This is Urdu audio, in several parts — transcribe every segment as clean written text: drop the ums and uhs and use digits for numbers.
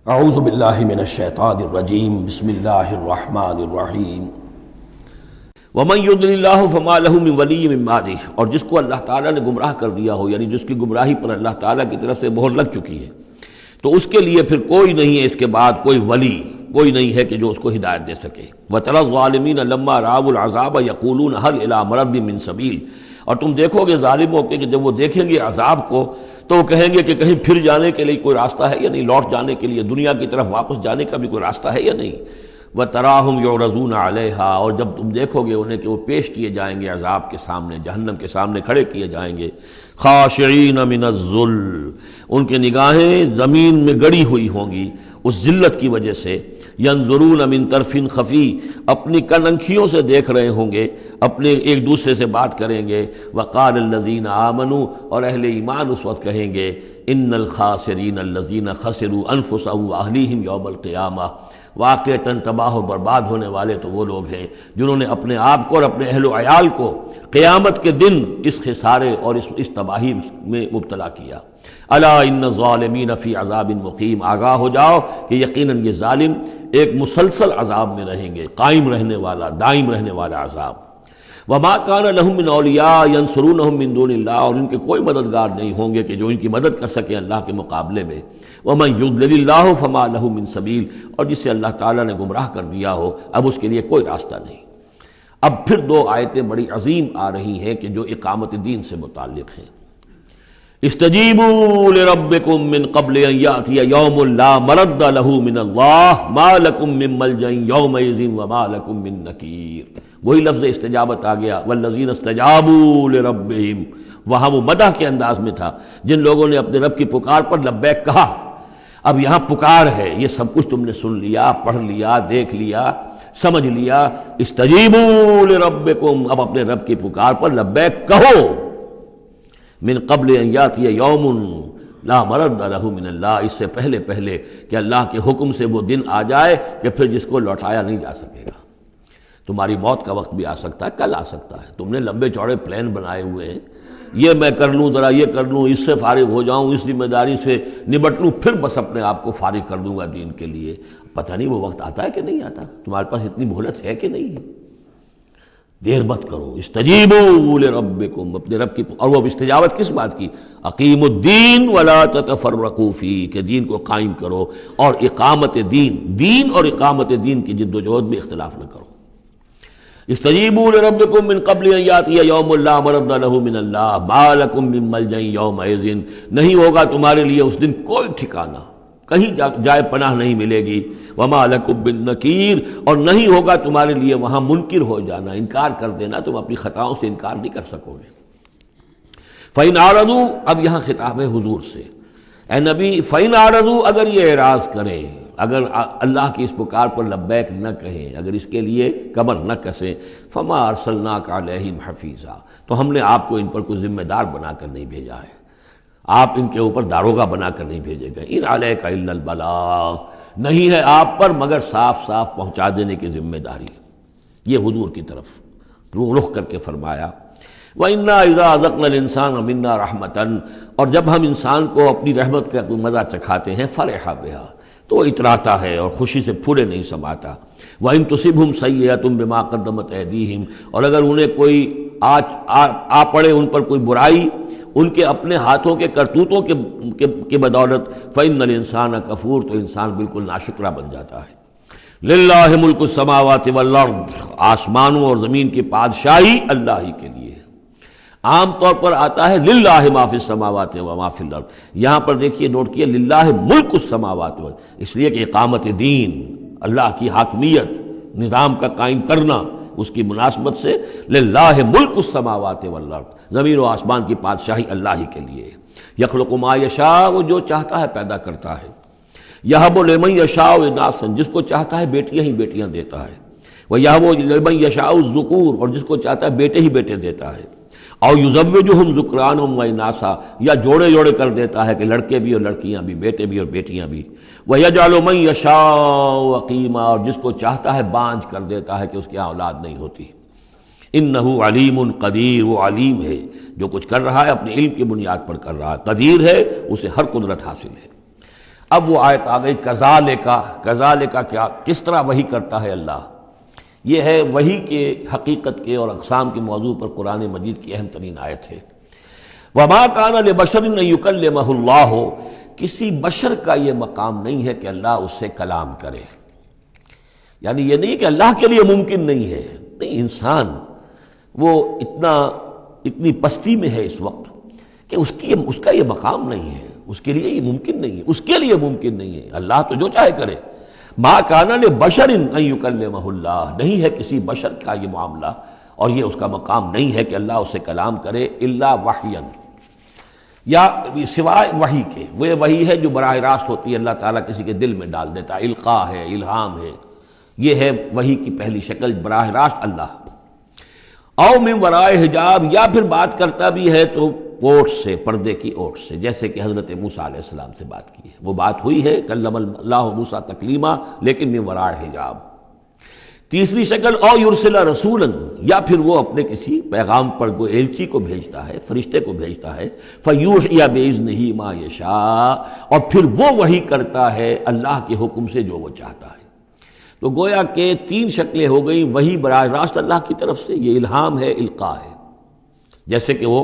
اعوذ باللہ من الشیطان الرجیم بسم اللہ الرحمن الرحیم ومن یضلل اللہ فما لہ من ولی من بعدہ، اور جس کو اللہ تعالیٰ نے گمراہ کر دیا ہو، یعنی جس کی گمراہی پر اللہ تعالیٰ کی طرف سے مہر لگ چکی ہے، تو اس کے لیے پھر کوئی نہیں ہے اس کے بعد کوئی ولی، کوئی نہیں ہے کہ جو اس کو ہدایت دے سکے۔ وَتَرَى الظَّالِمِينَ لَمَّا رَأَوُا الْعَذَابَ يَقُولُونَ هَلْ إِلَىٰ مَرَدٍ مِّن سَبِيلٍ، اور تم دیکھو گے ظالموں کے کہ جب وہ دیکھیں گے عذاب کو تو وہ کہیں گے کہ کہیں پھر جانے کے لیے کوئی راستہ ہے یا نہیں، لوٹ جانے کے لیے دنیا کی طرف واپس جانے کا بھی کوئی راستہ ہے یا نہیں۔ وَتَرَاهُمْ يُعْرَضُونَ عَلَيْهَا، اور جب تم دیکھو گے انہیں کہ وہ پیش کیے جائیں گے عذاب کے سامنے، جہنم کے سامنے کھڑے کیے جائیں گے، خاشعین من الذل، ان کے نگاہیں زمین میں گڑی ہوئی ہوں گی اس ذلت کی وجہ سے، ینظرون من طرف خفی، اپنی کننکھیوں سے دیکھ رہے ہوں گے، اپنے ایک دوسرے سے بات کریں گے۔ وقال الذین آمنوا، اور اہل ایمان اس وقت کہیں گے، ان الخاسرین الذین خسروا انفسهم واہلیہم یوم القیامہ، واقعتاً تباہ و برباد ہونے والے تو وہ لوگ ہیں جنہوں نے اپنے آپ کو اور اپنے اہل و عیال کو قیامت کے دن اس خسارے اور اس تباہی میں مبتلا کیا۔ الا ان الظالمین فی عذاب مقیم، آگاہ ہو جاؤ کہ یقیناً یہ ظالم ایک مسلسل عذاب میں رہیں گے، قائم رہنے والا، دائم رہنے والا عذاب۔ وما کان لہم من اولیاء ینصرونہم من دون اللہ، اور ان کے کوئی مددگار نہیں ہوں گے کہ جو ان کی مدد کر سکیں اللہ کے مقابلے میں۔ ومن یضلل اللہ فما لہ من سبیل، اور جسے اللہ تعالیٰ نے گمراہ کر دیا ہو اب اس کے لیے کوئی راستہ نہیں۔ اب پھر دو آیتیں بڑی عظیم آ رہی ہیں کہ جو اقامت دین سے متعلق ہیں۔ استجیبوا لربکم من قبل ان یأتی یوم لا مرد لہ من اللہ ما لکم من ملجأ یومئذ وما لکم من نکیر، وہی لفظ استجابت آ گیا، والذین استجابوا لربہم، وہاں وہ مدح کے انداز میں تھا جن لوگوں نے اپنے رب کی پکار پر لبیک کہا۔ اب یہاں پکار ہے، یہ سب کچھ تم نے سن لیا، پڑھ لیا، دیکھ لیا، سمجھ لیا۔ استجیبوا لربکم، اب اپنے رب کی پکار پر لبیک کہو۔ من قبل ان یاتی یوم لا مرد لہ من اللہ، اس سے پہلے کہ اللہ کے حکم سے وہ دن آ جائے کہ پھر جس کو لوٹایا نہیں جا سکے گا۔ تمہاری موت کا وقت بھی آ سکتا ہے، کل آ سکتا ہے، تم نے لمبے چوڑے پلان بنائے ہوئے ہیں، یہ میں کر لوں، ذرا یہ کر لوں، اس سے فارغ ہو جاؤں، اس ذمہ داری سے نمٹ لوں، پھر بس اپنے آپ کو فارغ کر دوں گا دین کے لیے۔ پتہ نہیں وہ وقت آتا ہے کہ نہیں آتا، تمہارے پاس اتنی مہلت ہے کہ نہیں ہے۔ دیر مت کرو، استجیبوا لربکم، اپنے رب کی، اور وہ استجابت کس بات کی؟ اقیموا الدین ولا تتفرقوا فیہ، کہ دین کو قائم کرو اور اقامت دین اور اقامت دین کی جد و جہد میں اختلاف نہ کرو۔ استجیبوا لربکم من قبل ان یاتی یوم لا مرد لہ من اللہ ما لکم من ملجأ یومئذ، نہیں ہوگا تمہارے لیے اس دن کوئی ٹھکانہ، کہیں جائے پناہ نہیں ملے گی۔ وما لکم من نکیر، اور نہیں ہوگا تمہارے لیے وہاں منکر ہو جانا، انکار کر دینا، تم اپنی خطاؤں سے انکار نہیں کر سکو گے۔ فإن اعرضوا، اب یہاں خطاب ہے حضور سے، اے نبی، فإن اعرضوا، اگر یہ اعراض کریں، اگر اللہ کی اس پکار پر لبیک نہ کہیں، اگر اس کے لیے کمر نہ کسیں، فما ارسلناک علیہم حفیظا، تو ہم نے آپ کو ان پر کوئی ذمہ دار بنا کر نہیں بھیجا ہے، آپ ان کے اوپر داروغہ بنا کر نہیں بھیجے گئے۔ ان علیک الا البلاغ، نہیں ہے آپ پر مگر صاف پہنچا دینے کی ذمہ داری۔ یہ حضور کی طرف رخ کر کے فرمایا۔ وَإِنَّا إِذَا أَذَقْنَا الْإِنسَانَ مِنَّا رَحْمَةً، اور جب ہم انسان کو اپنی رحمت کا کوئی مزہ چکھاتے ہیں، فرح بہا، تو وہ اتراتا ہے اور خوشی سے پھولے نہیں سماتا۔ وَإِن تُصِبْهُمْ سَيِّئَةٌ بِمَا قَدَّمَتْ أَيْدِيهِمْ، اور اگر انہیں کوئی آ پڑے ان پر کوئی برائی ان کے اپنے ہاتھوں کے کرتوتوں کے بدولت، فَإِنَّ الْإِنسَانَ كَفُورٌ، تو انسان بالکل ناشکرہ بن جاتا ہے۔ للہ ملک السماوات والارض، آسمانوں اور زمین کی بادشاہی اللہ ہی کے لیے ہے۔ عام طور پر آتا ہے للہ ما فی السماوات و ما فی الارض، یہاں پر دیکھیے نوٹ کیے للہ ملک السماوات، اس لیے کہ اقامت دین، اللہ کی حاکمیت، نظام کا قائم کرنا، اس کی مناسبت سے للہ ملک السماوات والارض، زمین و آسمان کی بادشاہی اللہ ہی کے لیے۔ یخلق ما یشاء، وہ جو چاہتا ہے پیدا کرتا ہے۔ یہب لمن یشاء اناثا، جس کو چاہتا ہے بیٹیاں ہی بیٹیاں دیتا ہے۔ ویہب لمن یشاء الذکور، اور جس کو چاہتا ہے بیٹے ہی بیٹے دیتا ہے۔ او یزوجہم ذکرانا و اناثا، یا جوڑے جوڑے کر دیتا ہے کہ لڑکے بھی اور لڑکیاں بھی، بیٹے بھی اور بیٹیاں بھی۔ ویجعل من یشاء عقیما، اور جس کو چاہتا ہے بانجھ کر دیتا ہے کہ اس کی اولاد نہیں ہوتی۔ انہ علیم قدیر، وہ علیم ہے، جو کچھ کر رہا ہے اپنے علم کی بنیاد پر کر رہا ہے، قدیر ہے، اسے ہر قدرت حاصل ہے۔ اب وہ آیت آ گئی کذالک کیا، کس طرح وحی کرتا ہے اللہ. یہ ہے وحی کے حقیقت کے اور اقسام کے موضوع پر قرآن مجید کی اہم ترین آیت ہے. وما کان لبشر ان یکلمہ اللہ، کسی بشر کا یہ مقام نہیں ہے کہ اللہ اس سے کلام کرے. یعنی یہ نہیں کہ اللہ کے لیے ممکن نہیں ہے، نہیں، انسان وہ اتنی پستی میں ہے اس وقت کہ اس کا یہ مقام نہیں ہے، اس کے لیے یہ ممکن نہیں ہے، اس کے لیے ممکن نہیں ہے. اللہ تو جو چاہے کرے. ما کان لبشر ان یکلمہ اللہ، نہیں ہے کسی بشر کا یہ معاملہ اور یہ اس کا مقام نہیں ہے کہ اللہ اسے کلام کرے الا وحیا، یا سوائے وحی کے. وہ وحی ہے جو براہ راست ہوتی ہے، اللہ تعالیٰ کسی کے دل میں ڈال دیتا ہے، القاء ہے، الہام ہے. یہ ہے وحی کی پہلی شکل، براہ راست اللہ. او من ورائے حجاب، یا پھر بات کرتا بھی ہے تو اوٹ سے، پردے کی اوٹ سے، جیسے کہ حضرت موسیٰ علیہ السلام سے بات کی ہے. وہ بات ہوئی ہے کلم اللہ موسیٰ تکلیما، لیکن من ورائے حجاب. تیسری شکل او یرسل رسولا، یا پھر وہ اپنے کسی پیغام پر کوئی ایلچی کو بھیجتا ہے، فرشتے کو بھیجتا ہے. فیوحی باذنہ ما یشاء، اور پھر وہ وحی کرتا ہے اللہ کے حکم سے جو وہ چاہتا ہے. تو گویا کہ تین شکلیں ہو گئیں. وحی براہ راست اللہ کی طرف سے، یہ الہام ہے، القاء ہے. جیسے کہ وہ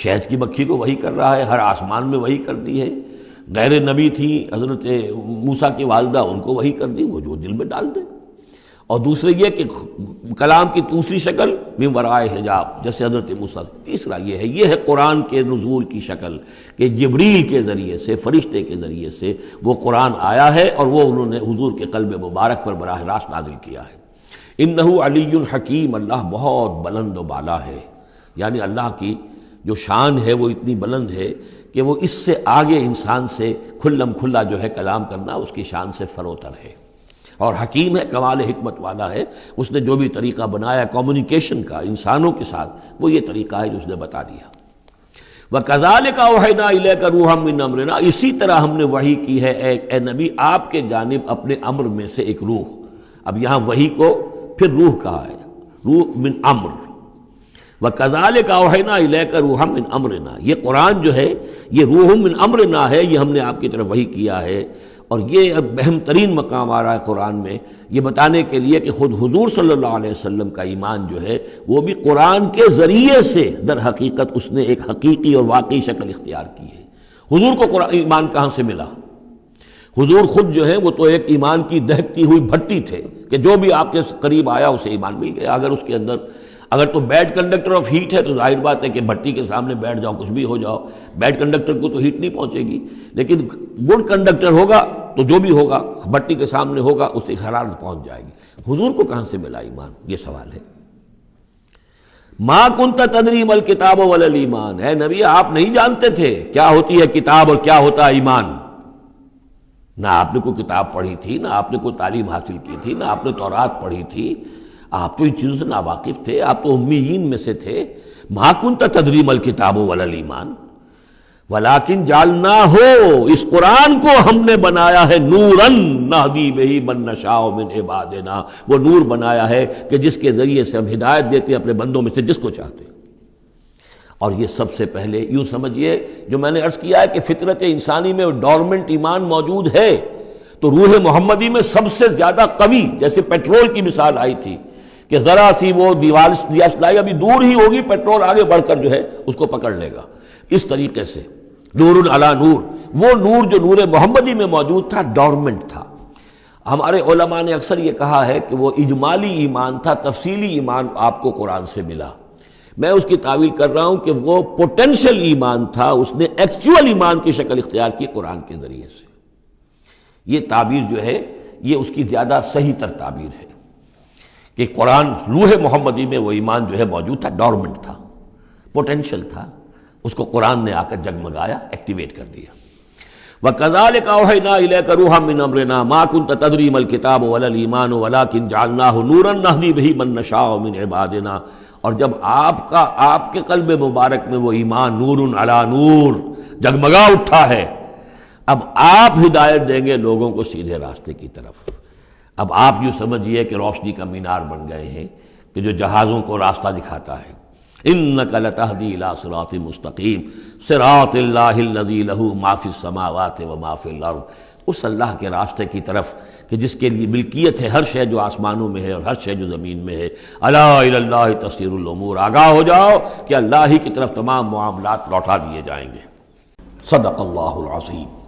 شہد کی مکھی کو وحی کر رہا ہے، ہر آسمان میں وحی کر دی ہے. غیر نبی تھی حضرت موسیٰ کی والدہ، ان کو وحی کر دی، وہ جو دل میں ڈال دے. اور دوسرے یہ کہ کلام کی دوسری شکل من ورائے حجاب، جیسے حضرت موسیٰ. تیسرا یہ ہے قرآن کے نزول کی شکل، کہ جبریل کے ذریعے سے، فرشتے کے ذریعے سے وہ قرآن آیا ہے اور وہ انہوں نے حضور کے قلب مبارک پر براہ راست نازل کیا ہے. انہ علی حکیم، اللہ بہت بلند و بالا ہے. یعنی اللہ کی جو شان ہے وہ اتنی بلند ہے کہ وہ اس سے آگے انسان سے کھلم کھلا جو ہے کلام کرنا اس کی شان سے فروتر ہے. اور حکیم ہے، کمال حکمت والا ہے. اس نے جو بھی طریقہ بنایا کمیونیکیشن کا انسانوں کے ساتھ، وہ یہ طریقہ ہے جو اس نے بتا دیا. وَكَذَلِكَ أَوْحَيْنَا إِلَيْكَ رُوحًا مِّنْ أَمْرِنَا، اسی طرح ہم نے وحی کی ہے اے نبی آپ کے جانب اپنے امر میں سے ایک روح. اب یہاں وحی کو پھر روح کہا ہے، روح من امر. وَكَذَلِكَ أَوْحَيْنَا إِلَيْكَ رُوحًا مِّنْ أَمْرِنَا، یہ قرآن جو ہے یہ روح من امرنا ہے، یہ ہم نے آپ کی طرف وحی کیا ہے. اور یہ اب اہم ترین مقام آ رہا ہے قرآن میں، یہ بتانے کے لیے کہ خود حضور صلی اللہ علیہ وسلم کا ایمان جو ہے وہ بھی قرآن کے ذریعے سے در حقیقت اس نے ایک حقیقی اور واقعی شکل اختیار کی ہے. حضور کو ایمان کہاں سے ملا؟ حضور خود جو ہے وہ تو ایک ایمان کی دہکتی ہوئی بھٹی تھے کہ جو بھی آپ کے قریب آیا اسے ایمان مل گیا. اگر اس کے اندر اگر تو بیڈ کنڈکٹر آف ہیٹ ہے تو ظاہر بات ہے کہ بھٹی کے سامنے بیٹھ جاؤ، کچھ بھی ہو جاؤ، بیڈ کنڈکٹر کو تو ہیٹ نہیں پہنچے گی. لیکن گڈ کنڈکٹر ہوگا تو جو بھی ہوگا بھٹی کے سامنے ہوگا اس سے حرارت پہنچ جائے گی. حضور کو کہاں سے ملا ایمان؟ یہ سوال ہے. ما کنت تدری ما الکتاب ولا الایمان، اے نبی آپ نہیں جانتے تھے کیا ہوتی ہے کتاب اور کیا ہوتا ہے ایمان. نہ آپ نے کوئی کتاب پڑھی تھی، نہ آپ نے کوئی تعلیم حاصل کی تھی، نہ آپ نے تورات پڑھی تھی. آپ تو ان چیزوں سے ناواقف تھے، آپ تو امیین میں سے تھے. ما کنت تدری ما الکتاب ولا الایمان ولیکن جعلناہ، اس قرآن کو ہم نے بنایا ہے نوراً نہدی بہ من نشاء من عبادنا، وہ نور بنایا ہے کہ جس کے ذریعے سے ہم ہدایت دیتے ہیں اپنے بندوں میں سے جس کو چاہتے ہیں. اور یہ سب سے پہلے یوں سمجھیے جو میں نے عرض کیا ہے کہ فطرت انسانی میں ڈورمنٹ ایمان موجود ہے، تو روح محمدی میں سب سے زیادہ قوی، جیسے پیٹرول کی مثال آئی تھی کہ ذرا سی وہ دیوار یا سلائی ابھی دور ہی ہوگی، پیٹرول آگے بڑھ کر جو ہے اس کو پکڑ لے گا. اس طریقے سے نور علی نور، وہ نور جو نور محمدی میں موجود تھا ڈورمنٹ تھا. ہمارے علماء نے اکثر یہ کہا ہے کہ وہ اجمالی ایمان تھا، تفصیلی ایمان آپ کو قرآن سے ملا. میں اس کی تعویل کر رہا ہوں کہ وہ پوٹینشل ایمان تھا، اس نے ایکچوئل ایمان کی شکل اختیار کی قرآن کے ذریعے سے. یہ تعبیر جو ہے یہ اس کی زیادہ صحیح تر تعبیر ہے کہ قرآن روح محمدی میں وہ ایمان جو ہے موجود تھا، ڈورمنٹ تھا، پوٹینشل تھا، اس کو قرآن نے آ کر جگمگایا، ایکٹیویٹ کر دیا. وَكَذَلِكَ أَوْحَيْنَا إِلَيْكَ رُوحًا مِّنْ أَمْرِنَا مَا كُنْتَ تَدْرِي مَا الْكِتَابُ وَلَا الْإِيمَانُ وَلَٰكِنْ جَعَلْنَاهُ نُورًا نَهْدِي بِهِ مَن نَّشَاءُ مِنْ عِبَادِنَا. اور جب آپ کے قلب مبارک میں وہ ایمان نور علی نور جگمگا اٹھا ہے، اب آپ ہدایت دیں گے لوگوں کو سیدھے راستے کی طرف. اب آپ یوں سمجھیے کہ روشنی کا مینار بن گئے ہیں کہ جو جہازوں کو راستہ دکھاتا ہے. انک لتہدی الی صراط مستقیم صراط اللہ الذی لہ ما فی السماوات و ما فی الارض، اس اللہ کے راستے کی طرف کہ جس کے لیے ملکیت ہے ہر شے جو آسمانوں میں ہے اور ہر شے جو زمین میں ہے۔ الا الی اللہ تصیر الامور، آگاہ ہو جاؤ کہ اللہ ہی کی طرف تمام معاملات لوٹا دیے جائیں گے۔ صدق اللہ العظیم۔